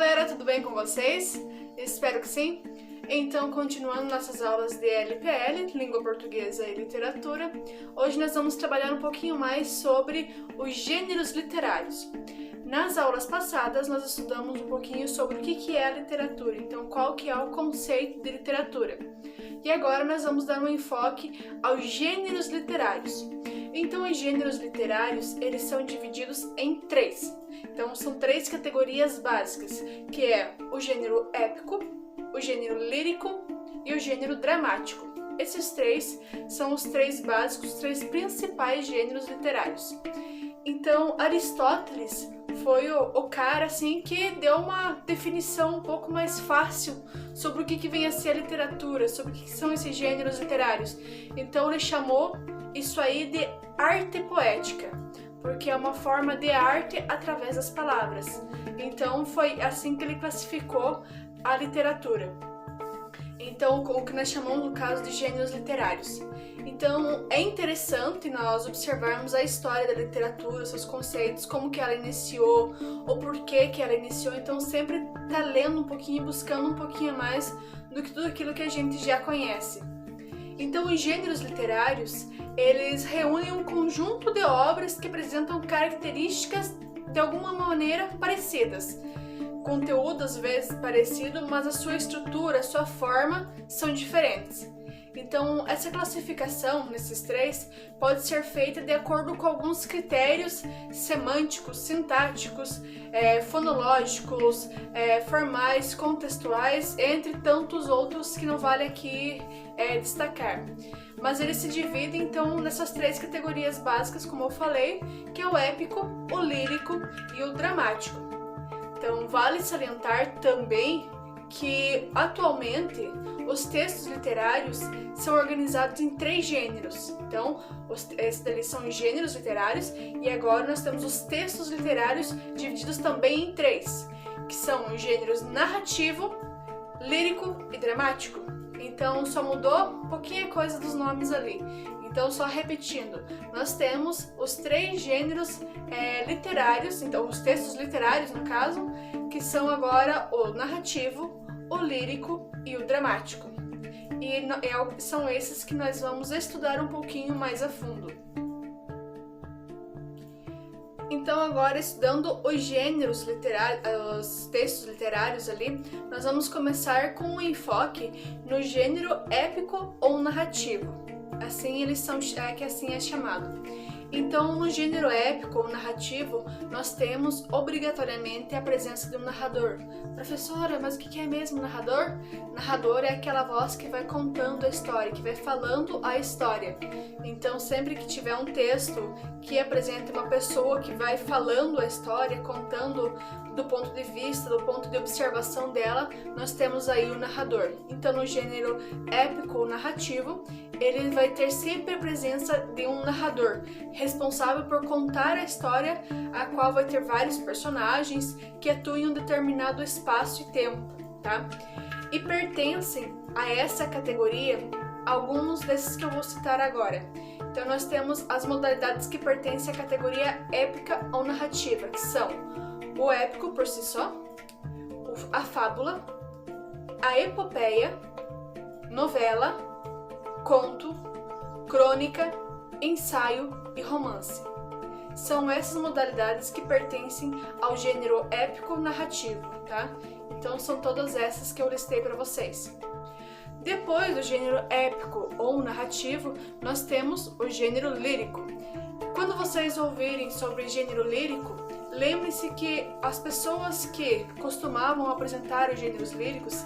galera, tudo bem com vocês? Espero que sim. Então, continuando nossas aulas de LPL, Língua Portuguesa e Literatura, hoje nós vamos trabalhar um pouquinho mais sobre os gêneros literários. Nas aulas passadas, nós estudamos um pouquinho sobre o que é a literatura, então qual que é o conceito de literatura. E agora nós vamos dar um enfoque aos gêneros literários. Então, os gêneros literários, eles são divididos em três. Então, são três categorias básicas, que é o gênero épico, o gênero lírico e o gênero dramático. Esses três são os três básicos, os três principais gêneros literários. Então, Aristóteles foi o cara assim que deu uma definição um pouco mais fácil sobre o que vem a ser a literatura, sobre o que são esses gêneros literários. Então, ele chamou isso aí de arte poética, porque é uma forma de arte através das palavras. Então, foi assim que ele classificou a literatura. Então, o que nós chamamos no caso de gêneros literários. Então, é interessante nós observarmos a história da literatura, seus conceitos, como que ela iniciou, ou por que ela iniciou. Então, sempre tá lendo um pouquinho, buscando um pouquinho mais do que tudo aquilo que a gente já conhece. Então, os gêneros literários, eles reúnem um conjunto de obras que apresentam características de alguma maneira parecidas. Conteúdo às vezes parecido, mas a sua estrutura, a sua forma são diferentes. Então, essa classificação nesses três pode ser feita de acordo com alguns critérios semânticos, sintáticos, fonológicos, formais, contextuais, entre tantos outros que não vale aqui destacar. Mas ele se divide então nessas três categorias básicas, como eu falei, que é o épico, o lírico e o dramático. Então, vale salientar também que, atualmente, os textos literários são organizados em três gêneros. Então, esses dali são gêneros literários e agora nós temos os textos literários divididos também em três, que são os gêneros narrativo, lírico e dramático. Então, só mudou um pouquinho a coisa dos nomes ali. Então, só repetindo, nós temos os três gêneros literários, então os textos literários, no caso, que são agora o narrativo, o lírico e o dramático. E são esses que nós vamos estudar um pouquinho mais a fundo. Então, agora, estudando os gêneros literários, os textos literários ali, nós vamos começar com um enfoque no gênero épico ou narrativo. Assim eles são, que assim é chamado. Então, no gênero épico ou narrativo, nós temos obrigatoriamente a presença de um narrador. Professora, mas o que é mesmo narrador? Narrador é aquela voz que vai contando a história, que vai falando a história. Então, sempre que tiver um texto que apresente uma pessoa que vai falando a história, contando do ponto de vista, do ponto de observação dela, nós temos aí o narrador. Então, no gênero épico ou narrativo, ele vai ter sempre a presença de um narrador, responsável por contar a história, a qual vai ter vários personagens que atuam em um determinado espaço e tempo, tá? E pertencem a essa categoria alguns desses que eu vou citar agora. Então, nós temos as modalidades que pertencem à categoria épica ou narrativa, que são o épico por si só, a fábula, a epopeia, novela, conto, crônica, ensaio e romance. São essas modalidades que pertencem ao gênero épico narrativo, tá? Então, são todas essas que eu listei para vocês. Depois do gênero épico ou narrativo, nós temos o gênero lírico. Quando vocês ouvirem sobre gênero lírico, lembre-se que as pessoas que costumavam apresentar os gêneros líricos,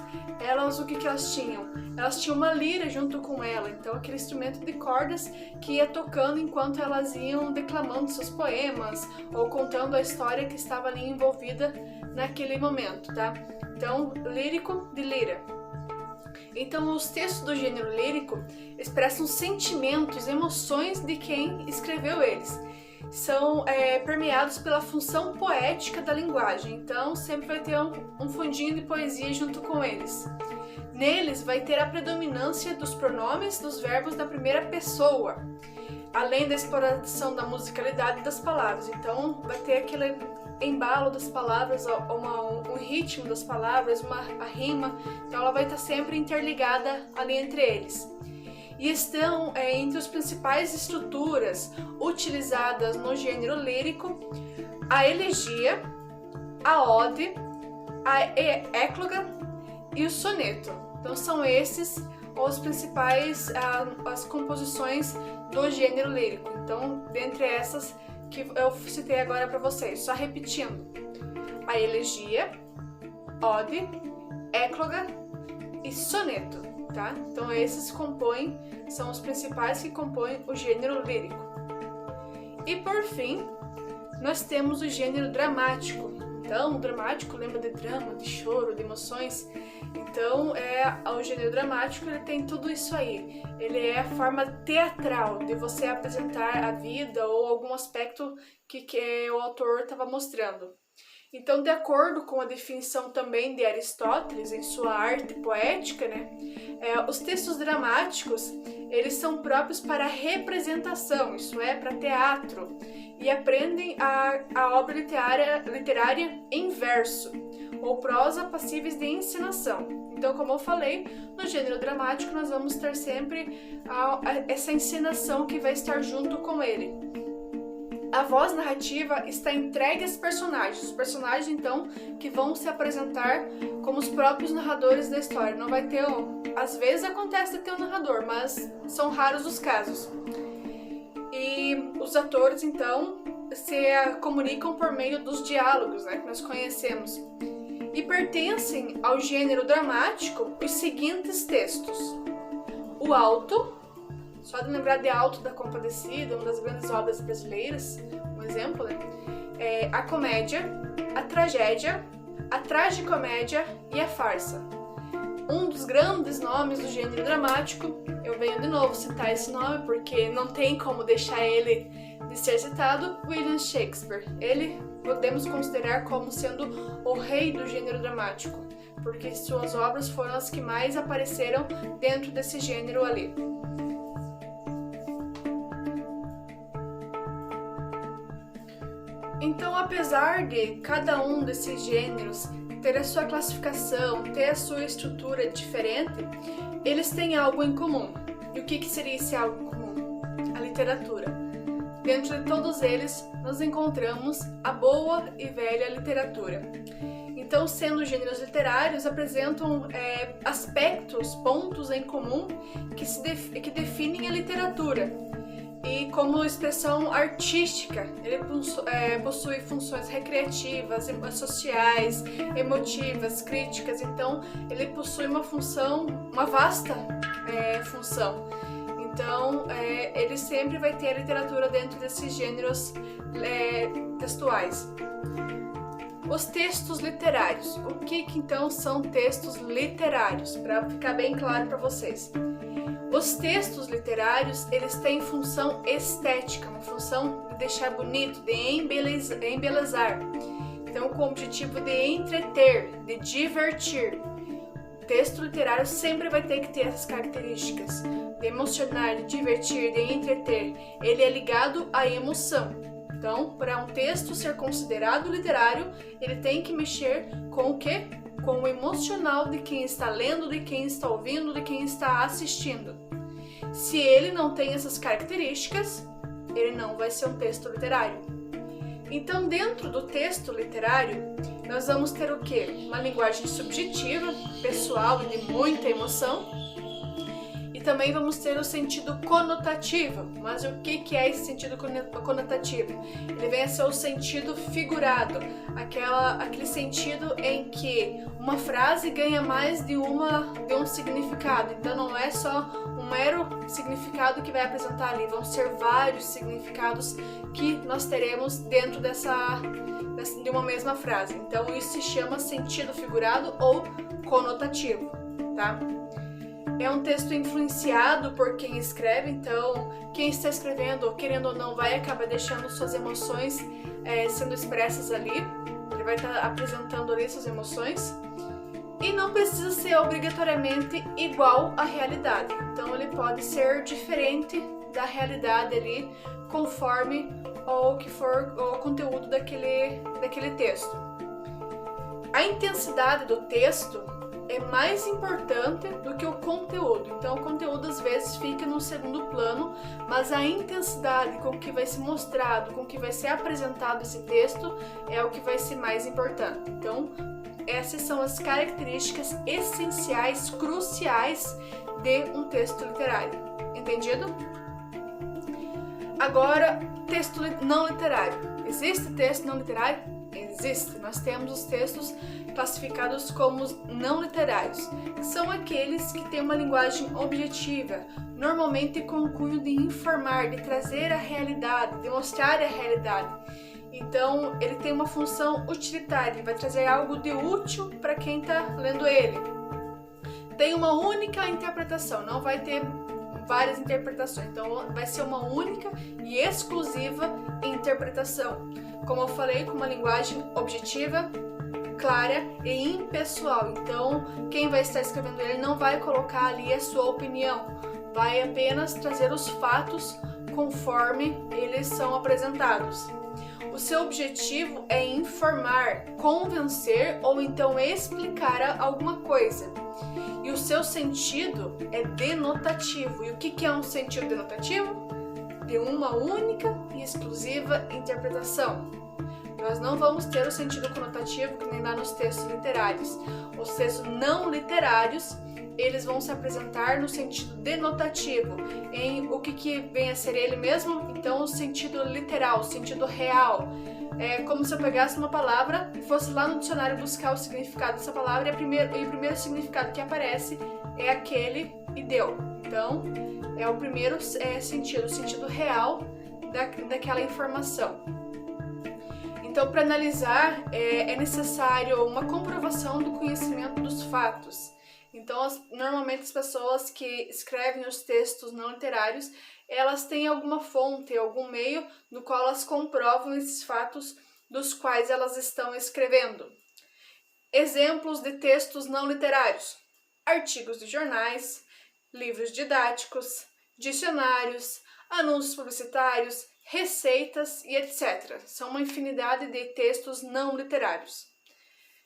o que elas tinham? Elas tinham uma lira junto com ela, então aquele instrumento de cordas que ia tocando enquanto elas iam declamando seus poemas ou contando a história que estava ali envolvida naquele momento, tá? Então, lírico de lira. Então, os textos do gênero lírico expressam sentimentos, emoções de quem escreveu eles. São permeados pela função poética da linguagem, então sempre vai ter um fundinho de poesia junto com eles. Neles vai ter a predominância dos pronomes dos verbos da primeira pessoa, além da exploração da musicalidade das palavras. Então vai ter embalo das palavras, um ritmo das palavras, a rima, então ela vai estar sempre interligada ali entre eles. E estão entre as principais estruturas utilizadas no gênero lírico a elegia, a ode, a écloga e o soneto. Então são esses os principais as composições do gênero lírico. Então, dentre essas que eu citei agora para vocês, só repetindo: a elegia, ode, écloga e soneto, tá? Então esses são os principais que compõem o gênero lírico. E por fim, nós temos o gênero dramático. Então, o dramático lembra de drama, de choro, de emoções. Então, o gênero dramático, ele tem tudo isso aí. Ele é a forma teatral de você apresentar a vida ou algum aspecto que o autor estava mostrando. Então, de acordo com a definição também de Aristóteles em sua Arte Poética, né, os textos dramáticos, eles são próprios para representação, isso é, para teatro, e aprendem a obra literária em verso, ou prosa passíveis de encenação. Então, como eu falei, no gênero dramático nós vamos ter sempre essa encenação que vai estar junto com ele. A voz narrativa está entregue aos personagens. Os personagens, então, que vão se apresentar como os próprios narradores da história. Não vai ter às vezes acontece de ter um narrador, mas são raros os casos. E os atores, então, se comunicam por meio dos diálogos, né, que nós conhecemos. E pertencem ao gênero dramático os seguintes textos: o Auto. Só de lembrar de Auto da Compadecida, uma das grandes obras brasileiras, um exemplo, né? A comédia, a tragédia, a tragicomédia e a farsa. Um dos grandes nomes do gênero dramático, eu venho de novo citar esse nome porque não tem como deixar ele de ser citado, William Shakespeare. Ele podemos considerar como sendo o rei do gênero dramático, porque suas obras foram as que mais apareceram dentro desse gênero ali. Então, apesar de cada um desses gêneros ter a sua classificação, ter a sua estrutura diferente, eles têm algo em comum. E o que seria esse algo em comum? A literatura. Dentro de todos eles, nós encontramos a boa e velha literatura. Então, sendo gêneros literários, apresentam aspectos, pontos em comum que definem a literatura. E como expressão artística, ele possui funções recreativas, sociais, emotivas, críticas. Então, ele possui uma vasta função. Então, ele sempre vai ter a literatura dentro desses gêneros textuais. Os textos literários. O que então são textos literários? Para ficar bem claro para vocês. Os textos literários, eles têm função estética, uma função de deixar bonito, de embelezar. Então, com o objetivo de entreter, de divertir. O texto literário sempre vai ter que ter essas características, de emocionar, de divertir, de entreter. Ele é ligado à emoção. Então, para um texto ser considerado literário, ele tem que mexer com o quê? Com o emocional de quem está lendo, de quem está ouvindo, de quem está assistindo. Se ele não tem essas características, ele não vai ser um texto literário. Então, dentro do texto literário, nós vamos ter o quê? Uma linguagem subjetiva, pessoal e de muita emoção. E também vamos ter o sentido conotativo. Mas o que é esse sentido conotativo? Ele vem a ser o sentido figurado, aquele sentido em que uma frase ganha mais de um significado. Então não é só um mero significado que vai apresentar ali, vão ser vários significados que nós teremos dentro de uma mesma frase. Então isso se chama sentido figurado ou conotativo, tá? É um texto influenciado por quem escreve, então quem está escrevendo, querendo ou não, vai acabar deixando suas emoções sendo expressas ali. Ele vai estar apresentando ali suas emoções. E não precisa ser obrigatoriamente igual à realidade. Então ele pode ser diferente da realidade ali, conforme ou o que for o conteúdo daquele texto. A intensidade do texto é mais importante do que o conteúdo. Então, o conteúdo às vezes fica no segundo plano, mas a intensidade com que vai ser mostrado, com que vai ser apresentado esse texto é o que vai ser mais importante. Então, essas são as características essenciais, cruciais de um texto literário. Entendido? Agora, texto não literário. Existe texto não literário? Existe. Nós temos os textos classificados como não literários. São aqueles que têm uma linguagem objetiva, normalmente com o cunho de informar, de trazer a realidade, de mostrar a realidade. Então, ele tem uma função utilitária, ele vai trazer algo de útil para quem está lendo ele. Tem uma única interpretação, não vai ter várias interpretações, então vai ser uma única e exclusiva interpretação. Como eu falei, com uma linguagem objetiva, clara e impessoal. Então, quem vai estar escrevendo ele não vai colocar ali a sua opinião, vai apenas trazer os fatos conforme eles são apresentados. O seu objetivo é informar, convencer ou então explicar alguma coisa. E o seu sentido é denotativo. E o que é um sentido denotativo? De uma única e exclusiva interpretação. Nós não vamos ter o sentido conotativo que nem lá nos textos literários. Os textos não literários, eles vão se apresentar no sentido denotativo, em o que vem a ser ele mesmo, então o sentido literal, o sentido real. É como se eu pegasse uma palavra e fosse lá no dicionário buscar o significado dessa palavra e o primeiro significado que aparece é aquele e deu. Então, é o primeiro sentido, o sentido real daquela informação. Então, para analisar, é necessário uma comprovação do conhecimento dos fatos. Então, normalmente as pessoas que escrevem os textos não literários, elas têm alguma fonte, algum meio no qual elas comprovam esses fatos dos quais elas estão escrevendo. Exemplos de textos não literários: artigos de jornais, livros didáticos, dicionários, anúncios publicitários, receitas e etc. São uma infinidade de textos não literários.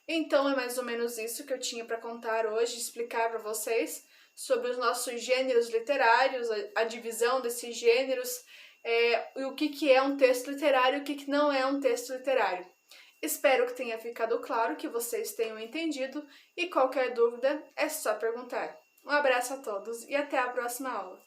Então é mais ou menos isso que eu tinha para contar hoje, explicar para vocês sobre os nossos gêneros literários, a divisão desses gêneros, e o que é um texto literário e o que não é um texto literário. Espero que tenha ficado claro, que vocês tenham entendido, e qualquer dúvida é só perguntar. Um abraço a todos e até a próxima aula!